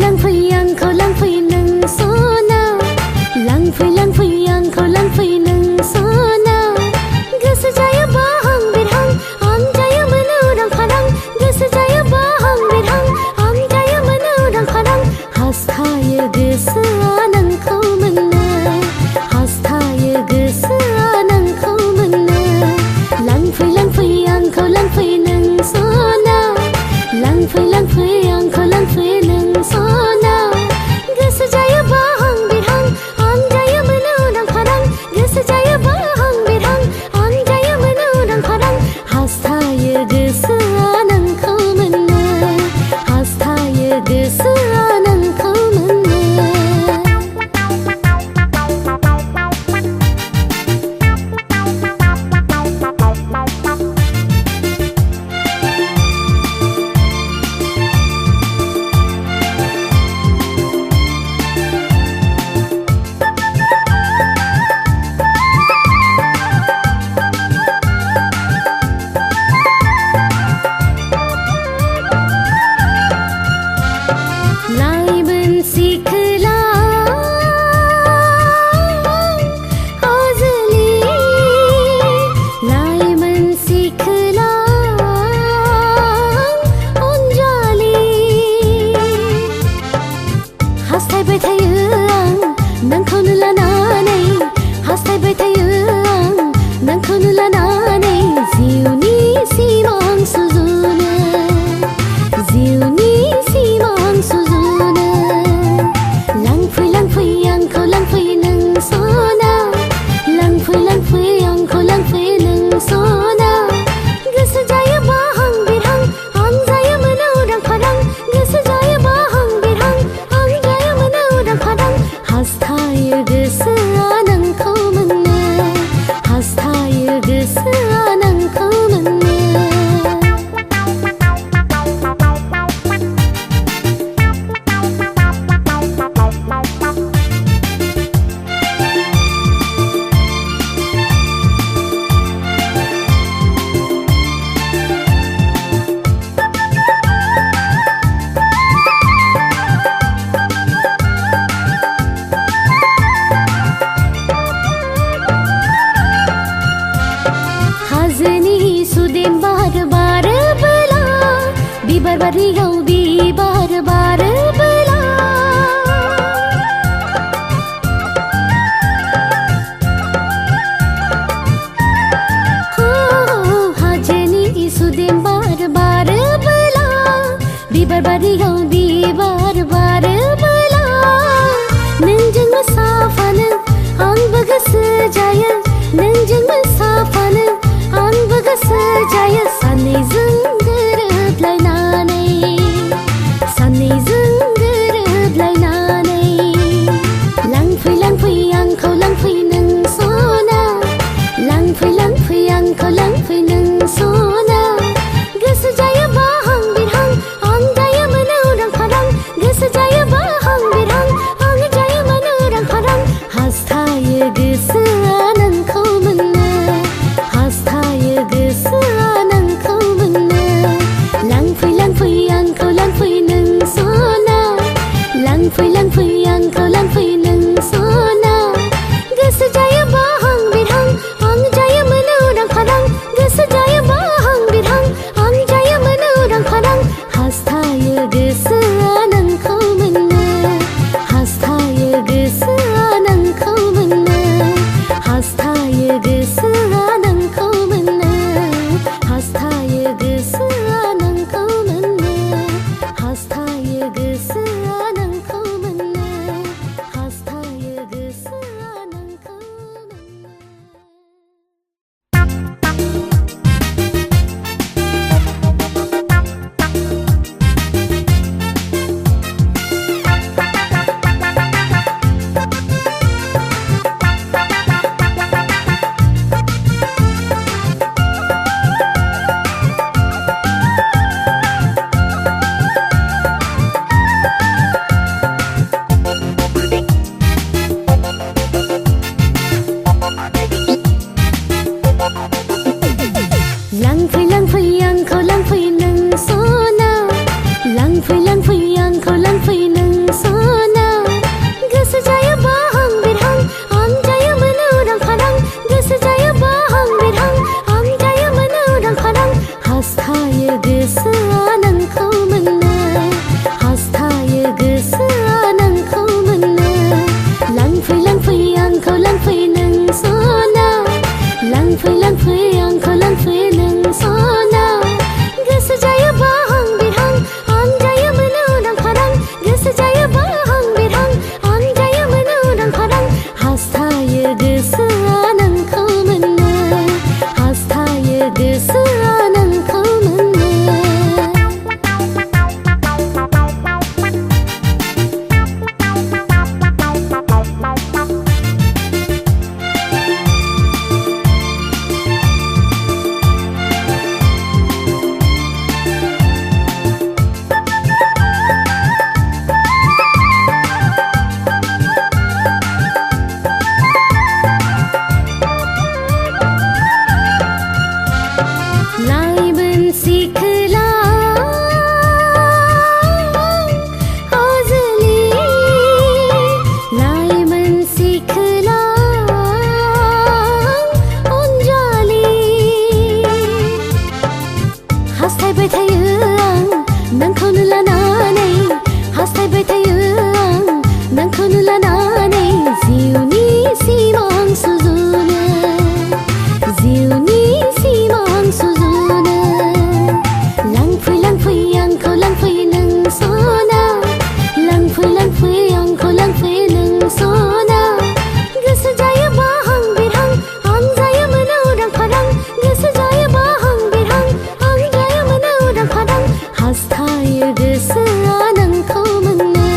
लांफै आंखौ लांफै नों सना लांफै आंखौ लांफै नों सना गोसो जायो बाहां बिरहां आं जायो मोनौरां फारां गोसो जायो बाहां बिरहां आं जायो मोनौरां फारां हास्थायो गोसोआ नोंखौ मोननो हास्थायो गोसोआ नोंखौ मोननो लांफै आंखौ लांफै नों सना लांफै आंखौ लांफै नों सना गोसो जायो बाहां बिरहां आं जायो मोनौरां फारां गोसो जायो बाहां बिरहां आं जायो मोनौरां फारां हास्थायो गोसोआ नोंखौ मोननो हास्थायो गोसोआ नोंखौ मोननो हास्थायबाय थायो आं नोंखौनो लानानै हास्थायबाय थायो आं नोंखौनो लानानै जिउनि सिमां सुजुनो जिउनि सिमां सुजुनो लांफै आंखौ लांफै नों सना लांफै आंखौ लांफै नों सना गोसो जायो बाहां बिरहां आं जायो मोनौरां फारां गोसो जायो बाहां बिरहां आं जायो मोनौरां फारां हास्थायो गोसोआ नोंखौ मोननो हास्थायो गोसोआ नोंखौ मोननो हाजोनि सुदेम बारोबोला बिबार बारियाव बिबार बारोबोला हाजोनि सुदेम बारोबोला बिबार बारियाव बिबार बारोबोला नोंजों मोसाफानो आंबो गोसो जायो नोंजों मोसाफानो आंबो गोसो जायो सानैजों गोरोबलायनानै सानैजों गोरोबलायनानै लांफै आंखौ लांफै नों सना लांफै आंखौ लांफै नों सना गोसो जायो बाहां बिरहां आं जायो मोनौरां फारां गोसो जायो बाहां बिरहां आं जायो मोनौरां फारां हास्थायो गोसोआ नोंखौ मोननो हास्थायो गोसोआ नोंखौ लानानै हास्थायबाय थायो आं नोंखौनो लानानै जिउनि सिमां सुजुनो जिउनि सिमां सुजुनो लांफै लांफै आंखौ लांफै नों सना लांफै लांफै आंखौ लांफै नों सना गोसो जायोबा हां बिरहां आं जायोमोन उदां फारां गोसो जायोबा हां बिरहां आं जायोमोन उदां फारां हास्थायो गोसोआ नोंखौ मोननो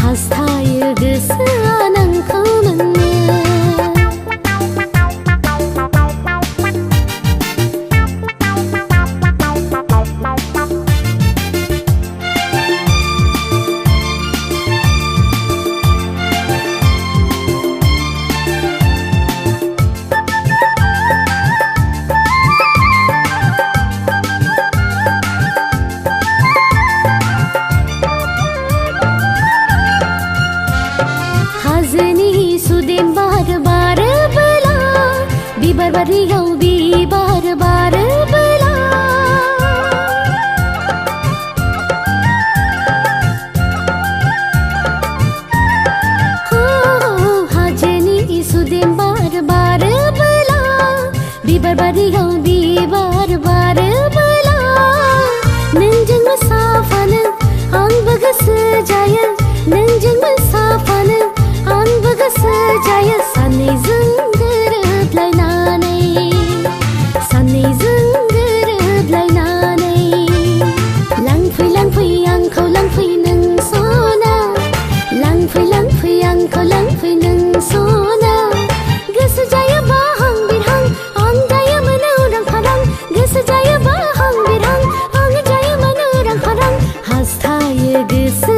हास्थायो गोसोआ नोंखौ मोननो हाजोनि सुदेम बार बारोबोला बिबार बारियाव बिबार बारोबोला हाजोनि सुदेम बार बारोबोला बिबार बारियाव बिबार बारोबोला नोंजों मोसाफानो आंबो गोसो जायो नोंजों मोसाफानो आंबो गोसो जायो सानैजों गोरोबलायनानै सानैजों गोरोबलायनानै लांफै लांफै आंखौ लांफै नों सना लांफै लांफै आंखौ लांफै नों सना गोसो जायोबा हां बिरहां आं जायोमोन उदां फारां गोसो जायोबा हां बिरहां आं जायोमोन उदां फारां हास्थायो गोसो